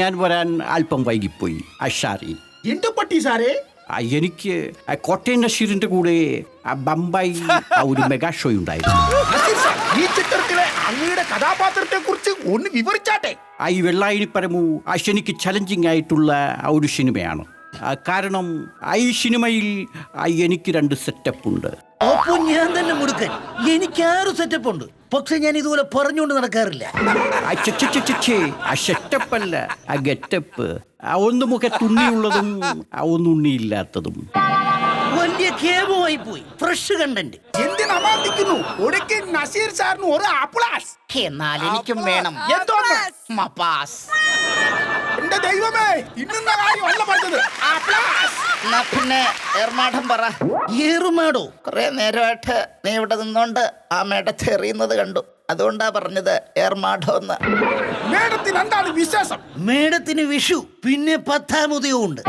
ഞാൻ വരാൻ അല്പം വൈകിപ്പോയി. അഷാരി എന്ത് പറ്റി സാറേ? എനിക്ക് കോട്ടയം നഷീറിന്റെ കൂടെ ബംബായി ഒരു മെഗാ ഷോ ഉണ്ടായിരുന്നു. ഈ ചിത്രത്തിലെ അങ്ങയുടെ കഥാപാത്രത്തെ കുറിച്ച് ഒന്ന് വിവരിച്ചാട്ടെ. ഈ വെള്ളായണിപ്പരമു എനിക്ക് ചലഞ്ചിങ് ആയിട്ടുള്ള ഒരു സിനിമയാണ്. കാരണം ഈ സിനിമയിൽ എനിക്ക് 2 സെറ്റപ്പ് ഉണ്ട്. അപ്പൊ ഞാൻ തന്നെ മുടുക്കൻ. എനിക്ക് 6 സെറ്റപ്പ് ഉണ്ട്. പക്ഷെ ഞാൻ ഇതുപോലെ പറഞ്ഞുകൊണ്ട് നടക്കാറില്ല. സെറ്റപ്പ് അല്ല, ഗെറ്റപ്പ്. ഒന്ന് മുഖത്തുണ്ണിയുള്ളതും ഒന്ന് ഉണ്ണിയില്ലാത്തതും. വലിയ കേമമായി പോയി. Fresh content. എന്തിനമാന്തിക്കുന്നു? ഒരിക്കൽ നസീർ സാറിന് ഒരു ആപ്പിളാസ്. എന്നാൽ എനിക്കും വേണം. എന്തോന്ന്? മപ്പാസ്. എന്റെ ദൈവമേ, ഇന്നുന്ന കാര്യം അല്ല പറഞ്ഞത്. ആപ്പിളാസ്. പിന്നെ ഏർമാടം പറ. ഏറുമാടോ? കുറെ നേരമായിട്ട് നീ ഇവിടെ നിന്നോണ്ട് ആ മേടത്തെ എറിയുന്നത് കണ്ടു. അതുകൊണ്ടാ പറഞ്ഞത് ഏർമാടോ എന്ന്. മേഡത്തിന് എന്താണ് വിശേഷം? മേടത്തിന് വിഷു, പിന്നെ 10ാം ഉദയവും ഉണ്ട്.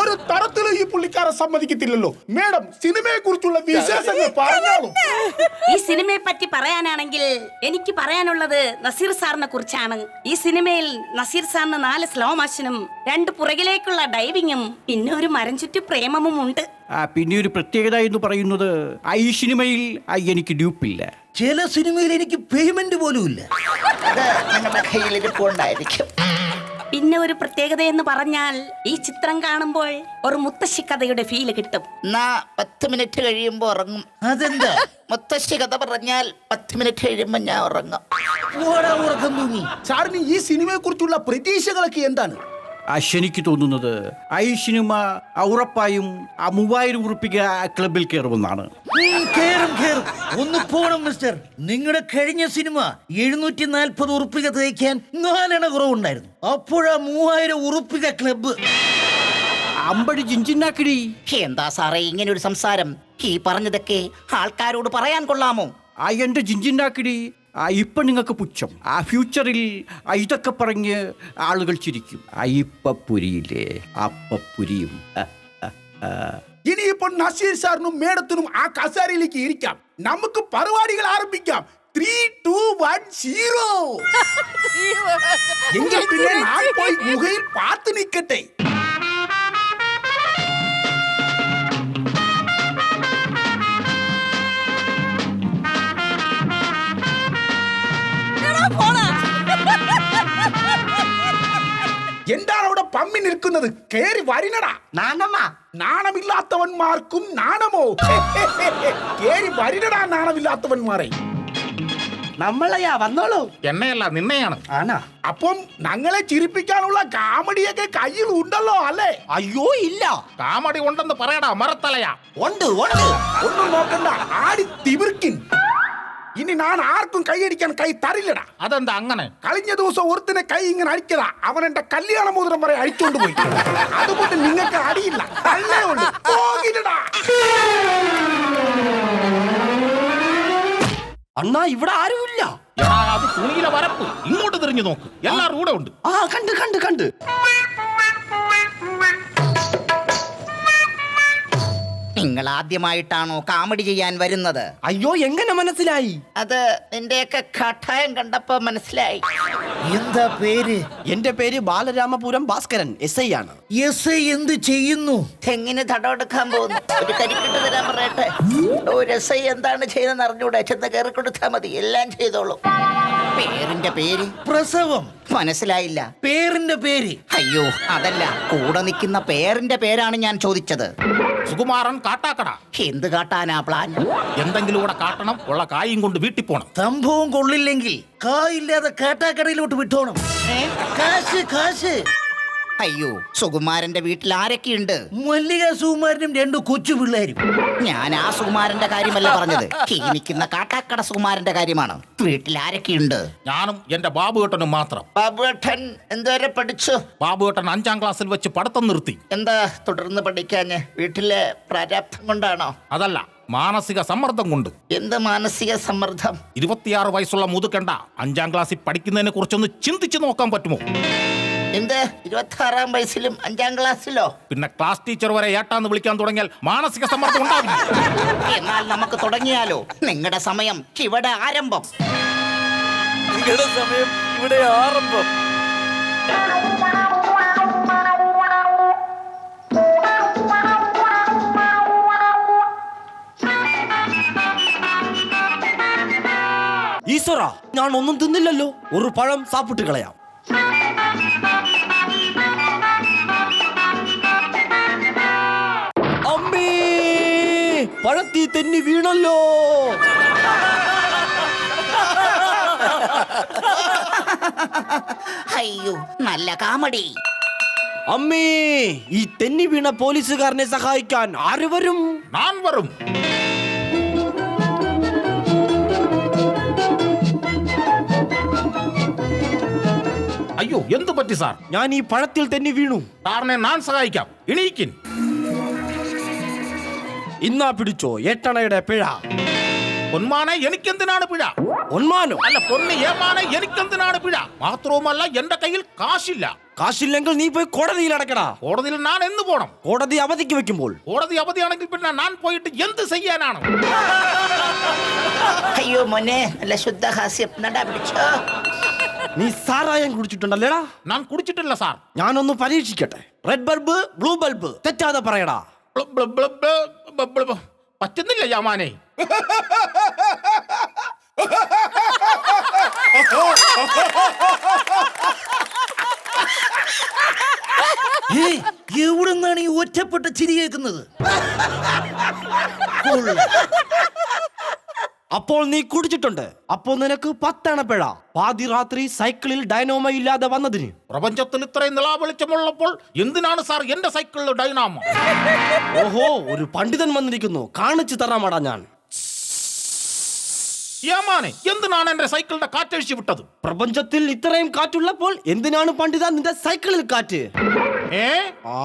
ഒരു തരത്തിലും ഈ പുള്ളിക്കാരെ സമ്മതിക്കത്തില്ലല്ലോ. മേഡം, സിനിമയെ കുറിച്ചുള്ള വിശേഷങ്ങൾ പറഞ്ഞോളൂ. ഈ സിനിമയെ പറ്റി പറയാനാണെങ്കിൽ എനിക്ക് പറയാനുള്ളത് നസീർ സാറിനെ കുറിച്ചാണ്. ഈ സിനിമയിൽ നസീർ സാറിന് 4 സ്ലോ മോഷനും 2 പുറകിലേക്കുള്ള ഡൈവിങ്ങും പിന്നെ ഒരു മരം ചുറ്റി പ്രേമവും ഉണ്ട്. പിന്നെ ഒരു പ്രത്യേകത എന്ന് പറയുന്നത് ഈ സിനിമയിൽ എനിക്ക് ഡ്യൂപ്പില്ല. ചില സിനിമയിൽ എനിക്ക് പേയ്മെന്റ് പോലും ഇല്ല. പിന്നെ ഒരു പ്രത്യേകത എന്ന് പറഞ്ഞാൽ ഈ ചിത്രം കാണുമ്പോൾ ഒരു മുത്തശ്ശി കഥയുടെ ഫീല് കിട്ടും. 10 മിനിറ്റ് കഴിയുമ്പോ ഉറങ്ങും. അതെന്താ? മുത്തശ്ശി കഥ പറഞ്ഞാൽ 10 മിനിറ്റ് കഴിയുമ്പോ ഞാൻ ഉറങ്ങും. ഉറക്കം തൂങ്ങി. സാറിന് ഈ സിനിമയെ കുറിച്ചുള്ള പ്രതീക്ഷകളൊക്കെ എന്താണ്? എനിക്ക് തോന്നുന്നത് ഈ സിനിമ ഉറപ്പായും 3000 ഉറുപ്പിക ക്ലബിൽ കയറുമെന്നാണ്. കേറും. ഒന്ന് പോണം മിസ്റ്റർ. നിങ്ങളുടെ കഴിഞ്ഞ സിനിമ 740 ഉറുപ്പിക തയ്ക്കാൻ 4 കുറവുണ്ടായിരുന്നു. അപ്പോഴാ 3000 ഉറുപ്പിക ക്ലബ്ബ്. അമ്പടി ജിഞ്ചിന്നാക്കിടി. എന്താ സാറേ ഇങ്ങനെ ഒരു സംസാരം? ഈ പറഞ്ഞതൊക്കെ ആൾക്കാരോട് പറയാൻ കൊള്ളാമോ? എന്റെ ജിഞ്ചിന്നാക്കിടി. ഇപ്പൊ നിങ്ങൾക്ക് പുച്ഛം. ഫ്യൂച്ചറിൽ ഇതൊക്കെ പറഞ്ഞ് ആളുകൾ ചിരിക്കും. ഇപ്പുരിയില്ലേ അപ്പുരിയും. ഇനിയിപ്പോൾ നസീർ സാറിനും മേഡത്തിനും ആ കസേരയിലേക്ക് ഇരിക്കാം. നമുക്ക് പരിപാടികൾ ആരംഭിക്കാം. 3, 2, 1, 0. എങ്കിൽ പിന്നെ ഞാൻ പോയി ഗുഹയിൽ പാത്ത് നിൽക്കട്ടെ. എന്താണ് അവിടെ പമ്മി നിൽക്കുന്നത്? കേറി വരിനടാ. നാണമില്ലാത്തവന്മാർക്കും നാണമോ? കേറി വരിനടാ നാണമില്ലാത്തവന്മാരെ. നമ്മളെയാ വന്നോളൂ. എന്നെയല്ല നിന്നെയാണ്. ആണാ? അപ്പം ഞങ്ങളെ ചിരിപ്പിക്കാനുള്ള കാമഡിയൊക്കെ കയ്യിൽ ഉണ്ടല്ലോ അല്ലേ? അയ്യോ ഇല്ല. കാമഡി ഉണ്ടെന്ന് പറയടാ മറത്തലയാ. ഉണ്ട്. ഒന്നും നോക്കണ്ട, ആടി തിമിർക്കിൻ. ഇനി ഞാൻ ആർക്കും കൈയടിക്കാൻ കൈ തരില്ലടാ. അതെന്താ അങ്ങനെ? കഴിഞ്ഞ ദിവസം ഒരുത്തിനെ കൈ ഇങ്ങനെ അടിക്കടാ. അവൻ എന്റെ കല്യാണ മോതിരം വരെ അടിച്ചോണ്ട് പോയി. അതുകൊണ്ട് നിങ്ങൾക്ക് അടിയില്ല, അല്ലേ ഉള്ളു. പോകില്ലടാ. അണ്ണാ ഇവിടെ ആരുമില്ല. അത് തുണിയിലെ വരപ്പ്. ഇങ്ങോട്ട് തിരിഞ്ഞു നോക്ക്, എല്ലാവരും കൂടെ ഉണ്ട്. കണ്ട്. നിങ്ങൾ ആദ്യമായിട്ടാണോ കാമഡി ചെയ്യാൻ വരുന്നത്? അയ്യോ എങ്ങനെ മനസ്സിലായി? അത് നിന്റെയൊക്കെ കട്ടായം കണ്ടപ്പോ മനസ്സിലായി. എന്താ പേര്? എന്റെ പേര് ബാലരാമപുരം ഭാസ്കരൻ. SI ആണ്. SI എന്ത് ചെയ്യുന്നു? തെങ്ങിന് തടമെടുക്കാൻ പോകുന്നു. ഒരു കരിക്കിട്ട് തരാൻ പറയട്ടെ. ഒരു SI എന്താണ് ചെയ്യുന്നതെന്ന് അറിഞ്ഞൂടെ? ചെന്ന് കയറി കൊടുത്താൽ മതി, എല്ലാം ചെയ്തോളൂ. പേരിന്റെ പേര്? പ്രസവം. മനസ്സിലായില്ല. പേരിന്റെ പേര്? അയ്യോ അതല്ല, കൂടെ നിൽക്കുന്ന പേരിന്റെ പേരാണ് ഞാൻ ചോദിച്ചത്. സുകുമാരൻ കാട്ടാക്കട. എന്ത് കാട്ടാനാ പ്ലാൻ? എന്തെങ്കിലും കൂടെ കാട്ടണം. ഉള്ള കായും കൊണ്ട് വീട്ടിൽ പോണം. സംഭവം കൊള്ളില്ലെങ്കിൽ കായില്ലാതെ കാട്ടാക്കടയിലോട്ട് വിട്ടോണം. കാശ്. അയ്യോ, സുകുമാരന്റെ വീട്ടിൽ ആരൊക്കെയുണ്ട്? മല്ലിക സുകുമാരനും 2 കൊച്ചു പിള്ളേരും. ഞാൻ ആ സുകുമാരന്റെ കാര്യമല്ല പറഞ്ഞത്, ഈ നിൽക്കുന്ന കാട്ടാക്കട സുകുമാരന്റെ കാര്യമാണ്. വീട്ടിൽ ആരൊക്കെയുണ്ട്? ഞാനും എന്റെ ബാബുവേട്ടനും മാത്രം. ബാബുവേട്ടൻ എന്തുവരെ പഠിച്ചു? ബാബുവേട്ടൻ 5ാം ക്ലാസ്സിൽ വെച്ച് പഠിത്തം നിർത്തി. എന്താ തുടർന്ന് പഠിക്കാഞ്ഞ്? വീട്ടിലെ പ്രാരാബ്ധം കൊണ്ടാണോ? അതല്ല, മാനസിക സമ്മർദ്ദം കൊണ്ട്. എന്ത് മാനസിക സമ്മർദ്ദം? 26 വയസ്സുള്ള മുതുക്കണ്ട 5ാം ക്ലാസ്സിൽ പഠിക്കുന്നതിനെ കുറിച്ചൊന്ന് ചിന്തിച്ചു നോക്കാൻ പറ്റുമോ? എന്ത് 26ാം വയസ്സിലും 5ാം ക്ലാസ്സിലോ? പിന്നെ ക്ലാസ് ടീച്ചർ വരെ ഏട്ടാന്ന് വിളിക്കാൻ തുടങ്ങിയാൽ മാനസിക സമ്മർദ്ദം ഉണ്ടാവില്ല. എന്നാൽ നമുക്ക് തുടങ്ങിയാലോ? നിങ്ങളുടെ സമയം ഇവിടെ ആരംഭം. പറ, ഞാൻ ഒന്നും തിന്നില്ലല്ലോ. ഒരു പഴം സാപ്പിട്ട് കളയാം. അമ്മേ, പഴത്തി തെന്നി വീണല്ലോ. അയ്യോ, നല്ല കാമഡി. അമ്മേ, ഈ തെന്നി വീണ പോലീസുകാരനെ സഹായിക്കാൻ ആര് വരും? ഞാൻ വരും. അയ്യോ, എന്തു പറ്റി സാർ? ഞാൻ ഈ പഴത്തിൽ തെന്നി വീണു. സാറിനെ ഞാൻ സഹായിക്കാം. എണീക്കിൻ. ഇന്നാ പിടിച്ചോ 8 അണയുടെ പിഴ. പൊന്മാനെ, എനിക്കെന്തിനാണ് പിഴ? ഒന്മാനോ? അല്ല, പൊന്നി ഏമാനെ, എനിക്കെന്തിനാണ് പിഴ? മാത്രവുമല്ല, എന്റെ കയ്യിൽ കാശില്ല. കാശില്ലെങ്കിൽ നീ പോയി കോടതിയിൽ അടക്കടാ. കോടതിയിൽ ഞാൻ എന്ന് പോണം? കോടതി അവധിക്ക് വെക്കുമ്പോൾ. കോടതി അവധിയാണെങ്കിൽ പിന്നെ ഞാൻ പോയിട്ട് എന്ത് ചെയ്യാനാണ്? അയ്യോ മോനെ, നല്ല ശുദ്ധഹാസ്യം. നടാ പിടിച്ചോ. നീ സാരായം കുടിച്ചിട്ടുണ്ടല്ലേടാ? ഞാൻ കുടിച്ചിട്ടില്ല സാർ. ഞാനൊന്ന് പരീക്ഷിക്കട്ടെ. റെഡ് ബൾബ്, ബ്ലൂ ബൾബ്, തെറ്റാതെ പറയടാ. പറ്റുന്നില്ല യാമാനെ. എവിടെ നിന്നാണ് ഈ ഒറ്റപ്പെട്ട ചിരി കേൾക്കുന്നത്? അപ്പോൾ നീ കുടിച്ചിട്ടുണ്ട്. അപ്പോൾ നിനക്ക് 10 അണ പിഴ. പാതി രാത്രി സൈക്കിളിൽ ഡൈനോമ ഇല്ലാതെ വന്നതിന്. പ്രപഞ്ചത്തിൽ ഇത്രയും നിലാവെളിച്ചമുള്ളപ്പോൾ എന്തിനാണ് സാർ എന്റെ സൈക്കിളിൽ ഡൈനാമോ? ഓഹോ, ഒരു പണ്ഡിതൻ വന്നിരിക്കുന്നു. കാണിച്ചു തരാമടാ ഞാൻ. യാമാനെ, എന്തിനാണ് എന്റെ സൈക്കിളിന്റെ കാറ്റഴിച്ചു വിട്ടത്? പ്രപഞ്ചത്തിൽ ഇത്രയും കാറ്റുള്ളപ്പോൾ എന്തിനാണ് പണ്ഡിത നിന്റെ സൈക്കിളിൽ കാറ്റ്? ഏ ആ